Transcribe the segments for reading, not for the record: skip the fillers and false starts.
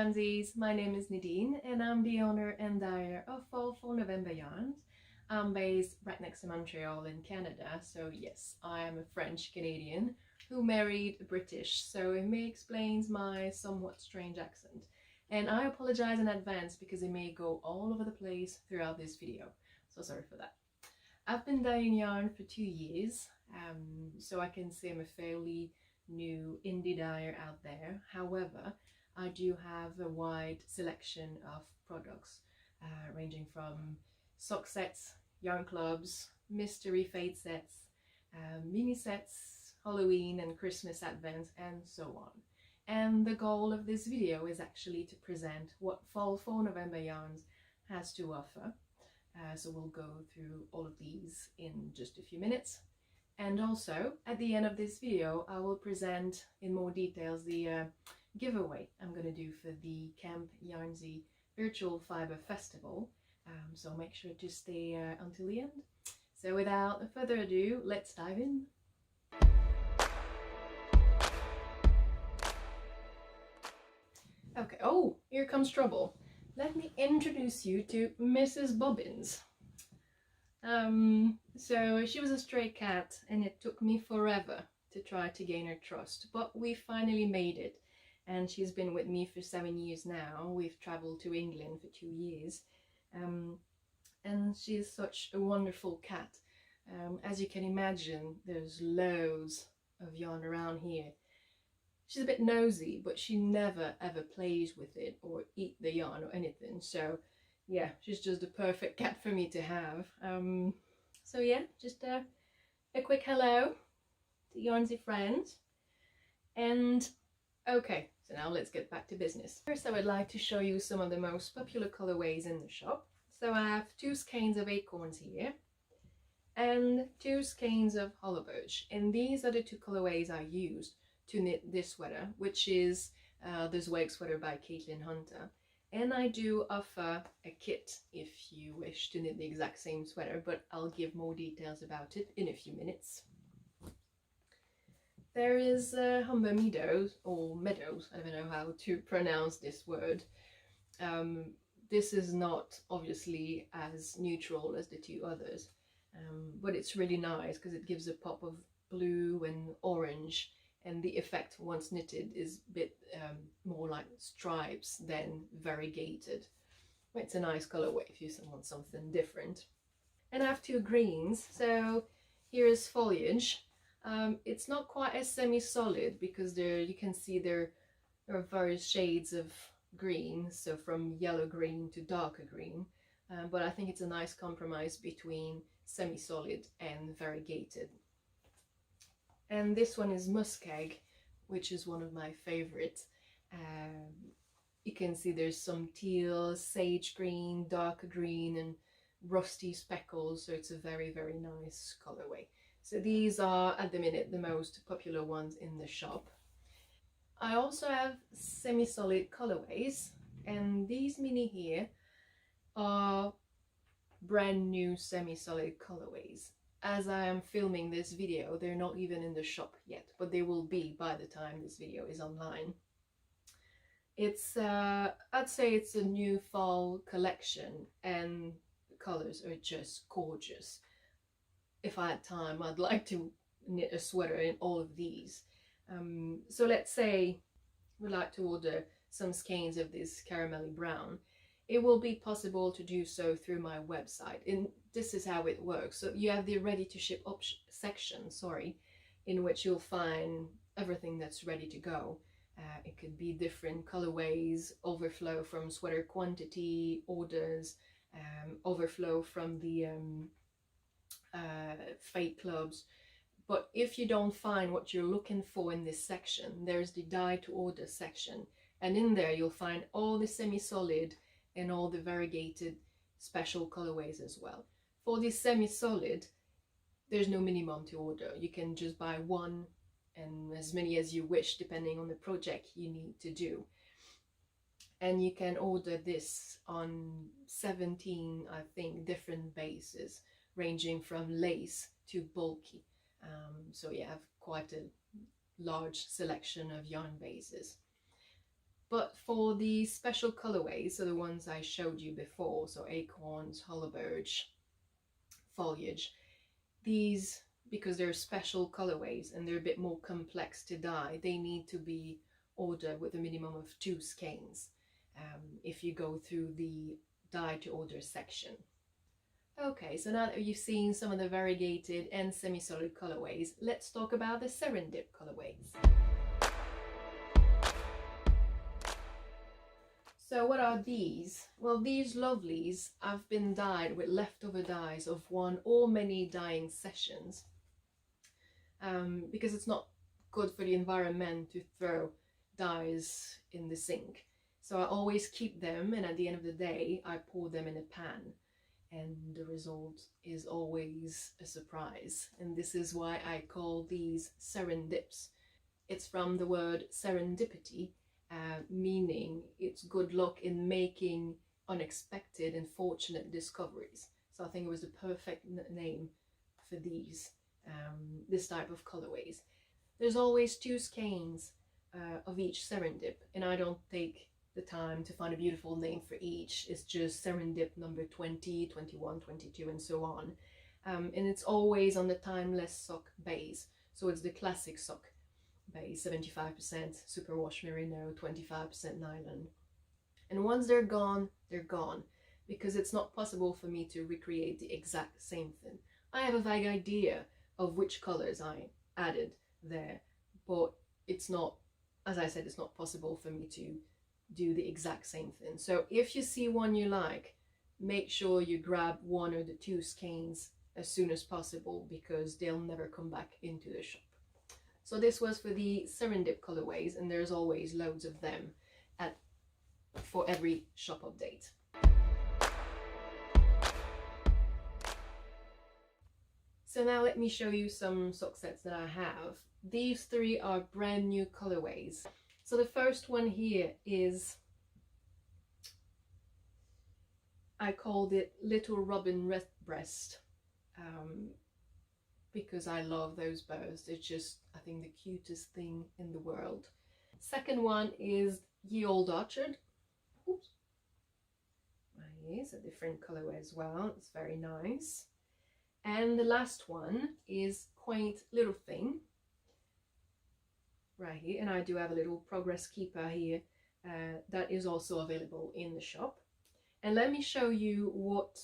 Yarnsies, my name is Nadine and I'm the owner and dyer of Fall for November Yarns. I'm based right next to Montreal in Canada, so yes, I am a French Canadian who married a British, so it may explain my somewhat strange accent. And I apologize in advance because it may go all over the place throughout this video, so sorry for that. I've been dyeing yarn for 2 years, so I can say I'm a fairly new indie dyer out there. However, I do have a wide selection of products ranging from sock sets, yarn clubs, mystery fade sets, mini sets, Halloween and Christmas advents, and so on. And the goal of this video is actually to present what Fall for November Yarns has to offer. So we'll go through all of these in just a few minutes. And also, at the end of this video, I will present in more details the giveaway I'm going to do for the Camp Yarnsie Virtual Fiber Festival. So make sure to stay until the end. So without further ado, let's dive in. Okay, oh, here comes trouble. Let me introduce you to Mrs. Bobbins. So she was a stray cat and it took me forever to try to gain her trust, but we finally made it. And she's been with me for 7 years now. We've traveled to England for 2 years. And she's such a wonderful cat. As you can imagine, there's loads of yarn around here. She's a bit nosy, but she never ever plays with it or eat the yarn or anything. So yeah, she's just the perfect cat for me to have. So yeah, just a quick hello to Yarnsie friends. And okay, so now let's get back to business. First, I would like to show you some of the most popular colorways in the shop. So I have 2 skeins of acorns here and 2 skeins of hollow birch. And these are the 2 colorways I used to knit this sweater, which is the Zwag sweater by Caitlin Hunter. And I do offer a kit if you wish to knit the exact same sweater, but I'll give more details about it in a few minutes. There is Humber Meadows, or Meadows, I don't know how to pronounce this word. This is not obviously as neutral as the 2 others, but it's really nice because it gives a pop of blue and orange, and the effect once knitted is a bit more like stripes than variegated. It's a nice colorway if you want something different. And I have 2 greens, so here is foliage. It's not quite as semi-solid because you can see there are various shades of green, so from yellow green to darker green, but I think it's a nice compromise between semi-solid and variegated. And this one is Muskeg, which is one of my favorites. You can see there's some teal, sage green, darker green, and rusty speckles, so it's a very, very nice colorway. So these are, at the minute, the most popular ones in the shop. I also have semi-solid colorways, and these mini here are brand new semi-solid colorways. As I am filming this video, they're not even in the shop yet, but they will be by the time this video is online. It's, I'd say it's a new fall collection, and the colors are just gorgeous. If I had time, I'd like to knit a sweater in all of these. So let's say we'd like to order some skeins of this caramelly brown. It will be possible to do so through my website, and this is how it works. So you have the ready to ship section, in which you'll find everything that's ready to go. It could be different colorways, overflow from sweater quantity, orders, overflow from the fade clubs. But if you don't find what you're looking for in this section, there's the dye to order section, and in there you'll find all the semi-solid and all the variegated special colorways as well. For the semi-solid, there's no minimum to order. You can just buy one and as many as you wish, depending on the project you need to do. And you can order this on 17, I think, different bases, ranging from lace to bulky. So you have quite a large selection of yarn bases. But for the special colorways, so the ones I showed you before, so acorns, hollow birch, foliage, these, because they're special colorways and they're a bit more complex to dye, they need to be ordered with a minimum of 2 skeins if you go through the dye to order section. Okay, so now that you've seen some of the variegated and semi-solid colorways, let's talk about the Serendip colorways. So what are these? Well, these lovelies have been dyed with leftover dyes of one or many dyeing sessions, because it's not good for the environment to throw dyes in the sink. So I always keep them, and at the end of the day I pour them in a pan, and the result is always a surprise. And this is why I call these serendips. It's from the word serendipity, meaning it's good luck in making unexpected and fortunate discoveries. So I think it was the perfect name for these, this type of colorways. There's always 2 skeins of each serendip, and I don't take the time to find a beautiful name for each. It's just serendip number 20, 21, 22 and so on. And it's always on the timeless sock base. So it's the classic sock base, 75% superwash merino, 25% nylon. And once they're gone, because it's not possible for me to recreate the exact same thing. I have a vague idea of which colors I added there, but it's not, as I said, it's not possible for me to do the exact same thing. So if you see one you like, make sure you grab 1 or the 2 skeins as soon as possible, because they'll never come back into the shop. So this was for the Serendip colorways, and there's always loads of them for every shop update. So now let me show you some sock sets that I have. These 3 are brand new colorways. So the first one here is, I called it Little Robin Redbreast, because I love those birds. They're just, I think, the cutest thing in the world. Second one is Ye Old Orchard. Oops. Right, it's a different colorway as well. It's very nice. And the last one is Quaint Little Thing, right here. And I do have a little progress keeper here that is also available in the shop. And let me show you what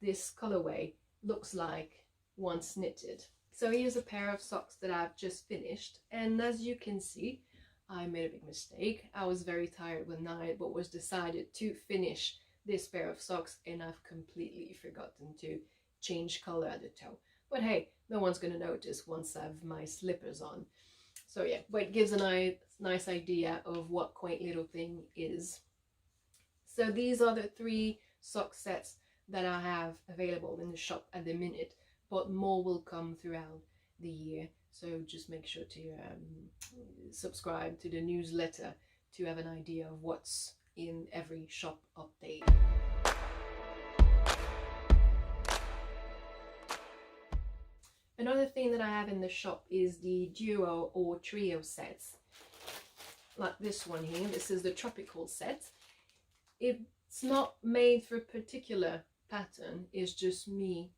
this colorway looks like once knitted. So here's a pair of socks that I've just finished, and as you can see, I made a big mistake. I was very tired one night, but was decided to finish this pair of socks, and I've completely forgotten to change color at the toe. But hey, no one's gonna notice once I have my slippers on. So yeah, but it gives a nice idea of what Quaint Little Thing is. So these are the 3 sock sets that I have available in the shop at the minute, but more will come throughout the year. So just make sure to subscribe to the newsletter to have an idea of what's in every shop update. Another thing that I have in the shop is the duo or trio sets, like this one here. This is the tropical set. It's not made for a particular pattern, it's just me,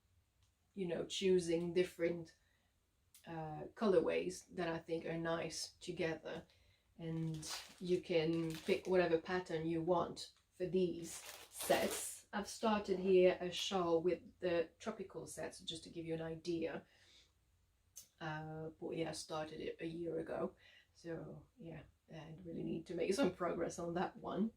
you know, choosing different colorways that I think are nice together, and you can pick whatever pattern you want for these sets. I've started here a shawl with the tropical sets just to give you an idea, but yeah, I started it a year ago, so yeah, I really need to make some progress on that one.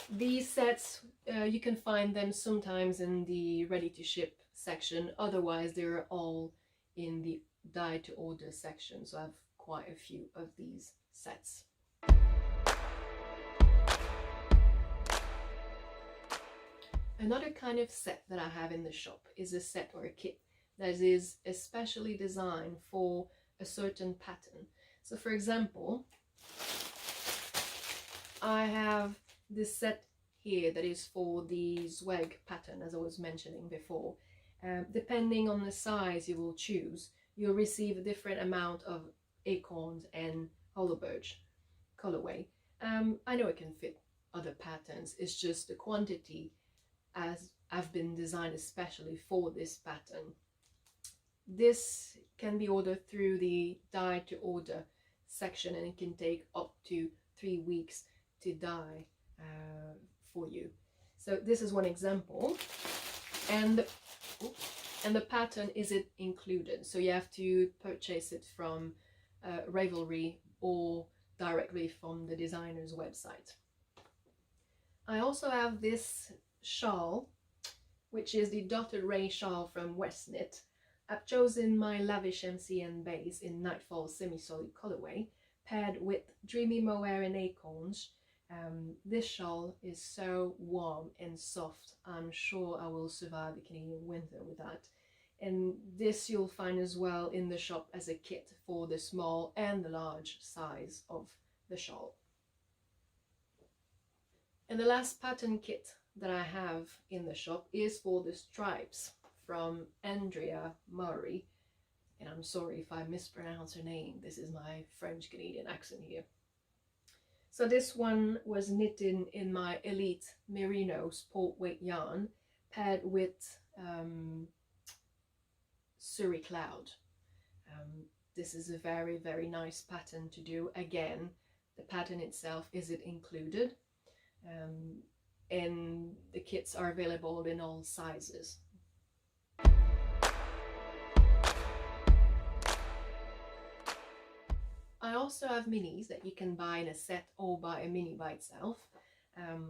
These sets, you can find them sometimes in the ready to ship section, otherwise they're all in the dye to order section, so I have quite a few of these sets. Another kind of set that I have in the shop is a set or a kit that is especially designed for a certain pattern. So for example, I have this set here that is for the Muskeg pattern, as I was mentioning before. Depending on the size you will choose, you'll receive a different amount of acorns and hollow birch colorway. I know it can fit other patterns, it's just the quantity as have been designed especially for this pattern. This can be ordered through the dye to order section, and it can take up to 3 weeks to dye for you. So this is one example, and the pattern isn't included, so you have to purchase it from Ravelry or directly from the designer's website. I also have this shawl, which is the Dotted Ray shawl from Westknit. I've chosen my lavish MCN base in Nightfall semi-solid colorway, paired with Dreamy Mohair and Acorns. This shawl is so warm and soft, I'm sure I will survive the Canadian winter with that. And this you'll find as well in the shop as a kit for the small and the large size of the shawl. And the last pattern kit that I have in the shop is for the stripes from Andrea Murray. And I'm sorry if I mispronounce her name, this is my French-Canadian accent here. So this one was knitted in my Elite Merino sport weight yarn, paired with Surrey Cloud. This is a very, very nice pattern to do. Again, the pattern itself isn't included, and the kits are available in all sizes. I also have minis that you can buy in a set or buy a mini by itself.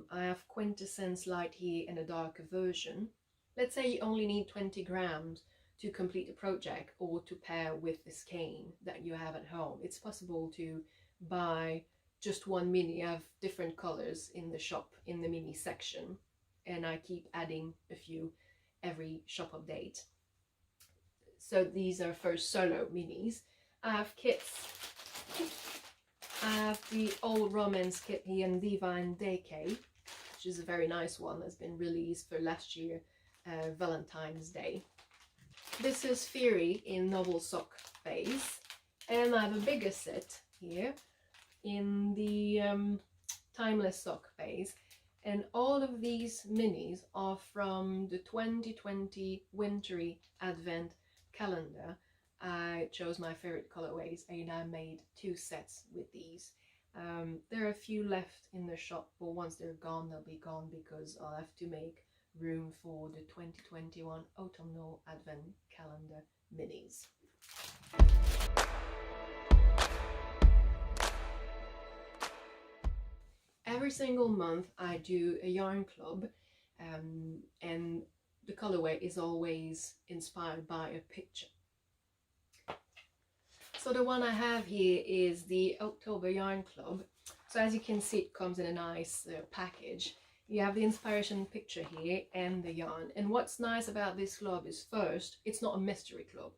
I have Quintessence Light here in a darker version. Let's say you only need 20 grams to complete the project or to pair with the skein that you have at home. It's possible to buy just one mini. I have different colors in the shop in the mini section, and I keep adding a few every shop update. So these are for solo minis. I have kits. I have the Old Romance kit here in Divine Decay, which is a very nice one that's been released for last year Valentine's Day. This is Fury in Novel Sock base, and I have a bigger set here in the Timeless Sock base, and all of these minis are from the 2020 Wintry Advent calendar. I chose my favorite colorways and I made 2 sets with these. There are a few left in the shop, but once they're gone, they'll be gone because I'll have to make room for the 2021 Autumnal Advent Calendar minis. Every single month I do a yarn club, and the colorway is always inspired by a picture. So the one I have here is the October Yarn Club. So as you can see, it comes in a nice package. You have the inspiration picture here and the yarn. And what's nice about this club is, first, it's not a mystery club.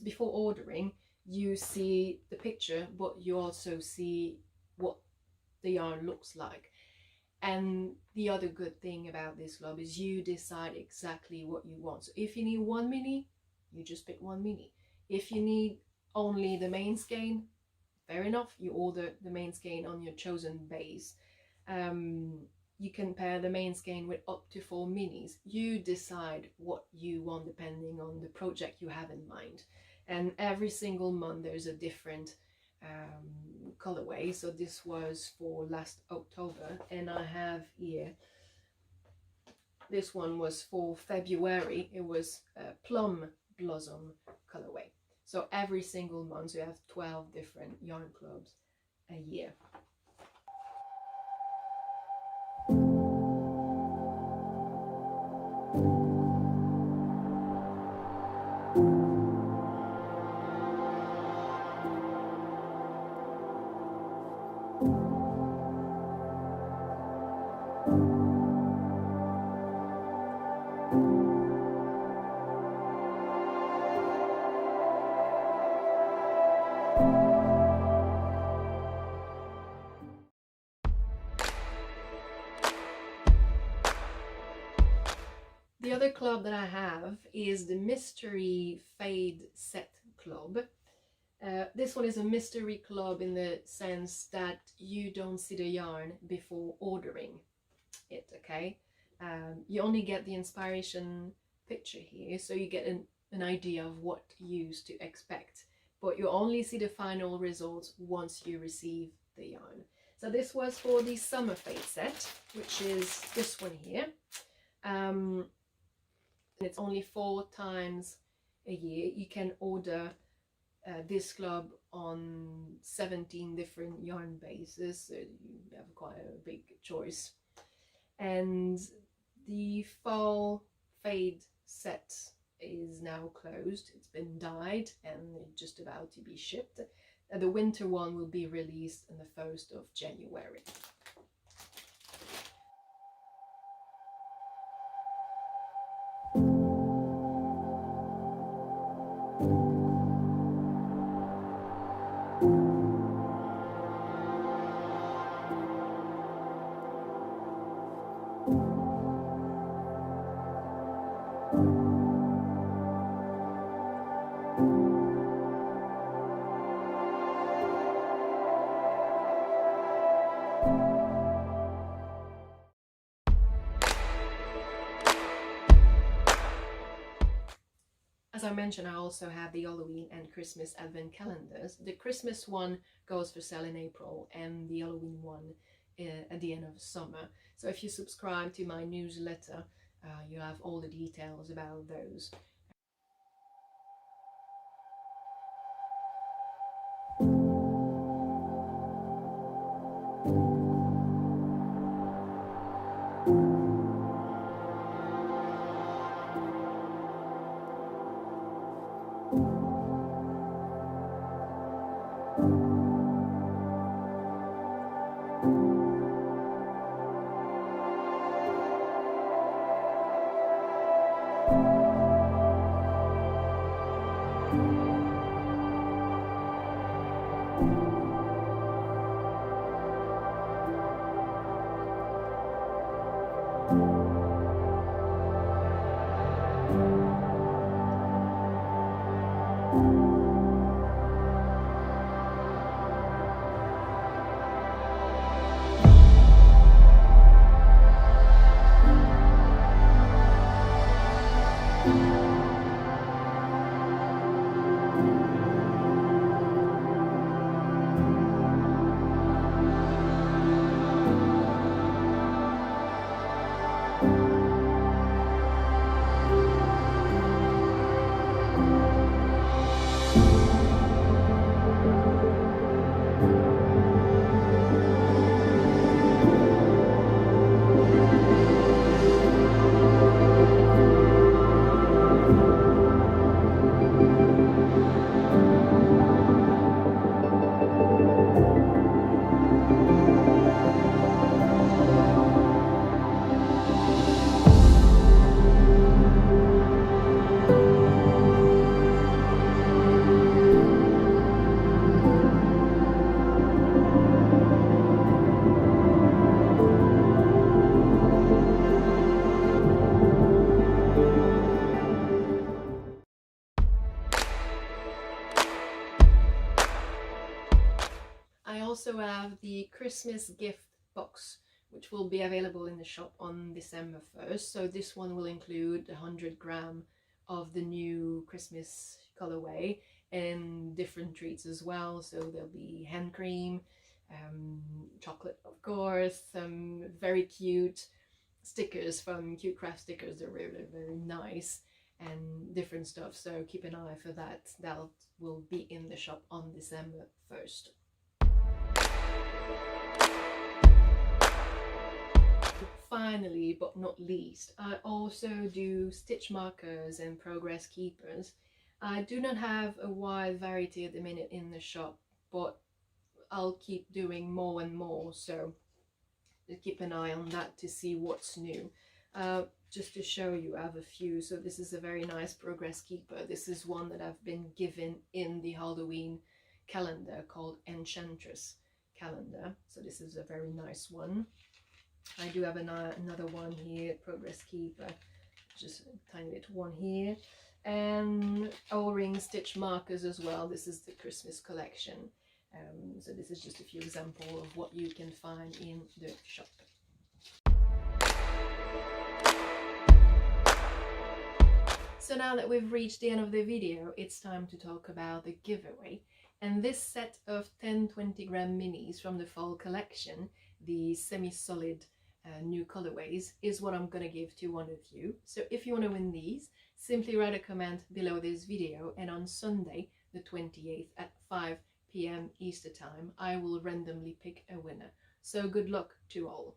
Before ordering, you see the picture, but you also see what the yarn looks like. And the other good thing about this club is you decide exactly what you want. So if you need one mini, you just pick one mini. If you need only the main skein, fair enough, you order the main skein on your chosen base. You can pair the main skein with up to 4 minis. You decide what you want depending on the project you have in mind. And every single month there's a different colorway. So this was for last October, and I have here, this one was for February. It was Plum Blossom colorway. So every single month you have 12 different yarn clubs a year. The other club that I have is the Mystery Fade Set Club. This one is a mystery club in the sense that you don't see the yarn before ordering it, okay? You only get the inspiration picture here, so you get an idea of what use to expect, but you only see the final results once you receive the yarn. So this was for the Summer Fade set, which is this one here. And it's only 4 times a year. You can order this club on 17 different yarn bases, so you have quite a big choice. And the fall fade set is now closed. It's been dyed and it's just about to be shipped. The winter one will be released on the 1st of January. As I mentioned, I also have the Halloween and Christmas advent calendars. The Christmas one goes for sale in April and the Halloween one at the end of summer. So if you subscribe to my newsletter, you have all the details about those. I also have the Christmas gift box, which will be available in the shop on December 1st. So this one will include 100 gram of the new Christmas colorway and different treats as well. So there'll be hand cream, chocolate of course, some very cute stickers from Cute Craft Stickers. They're really very nice, and different stuff, so keep an eye for that. That will be in the shop on December 1st. Finally, but not least, I also do stitch markers and progress keepers. I do not have a wide variety at the minute in the shop, but I'll keep doing more and more, so keep an eye on that to see what's new. Just to show you, I have a few. So this is a very nice progress keeper. This is one that I've been given in the Halloween calendar called Enchantress calendar. So this is a very nice one. I do have another one here, progress keeper, just a tiny little one here. and O-ring stitch markers as well. This is the Christmas collection. So this is just a few examples of what you can find in the shop. So now that we've reached the end of the video, it's time to talk about the giveaway. And this set of 10 20-gram minis from the fall collection, the semi-solid new colorways, is what I'm gonna give to one of you. So if you want to win these, simply write a comment below this video, and on Sunday the 28th at 5 p.m. Easter time, I will randomly pick a winner. So good luck to all.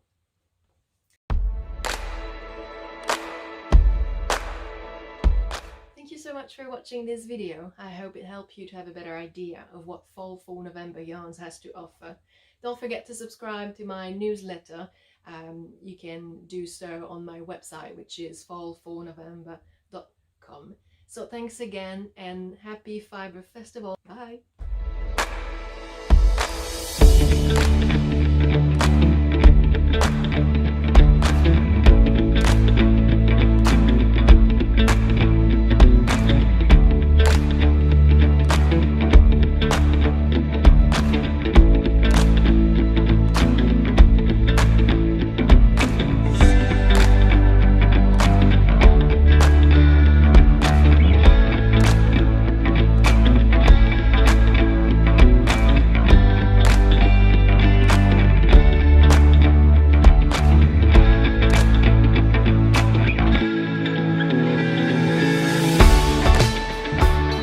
Thank you so much for watching this video. I hope it helped you to have a better idea of what Fall for November yarns has to offer. Don't forget to subscribe to my newsletter. You can do so on my website, which is fallfornovember.com. So thanks again, and happy Fibre Festival. Bye!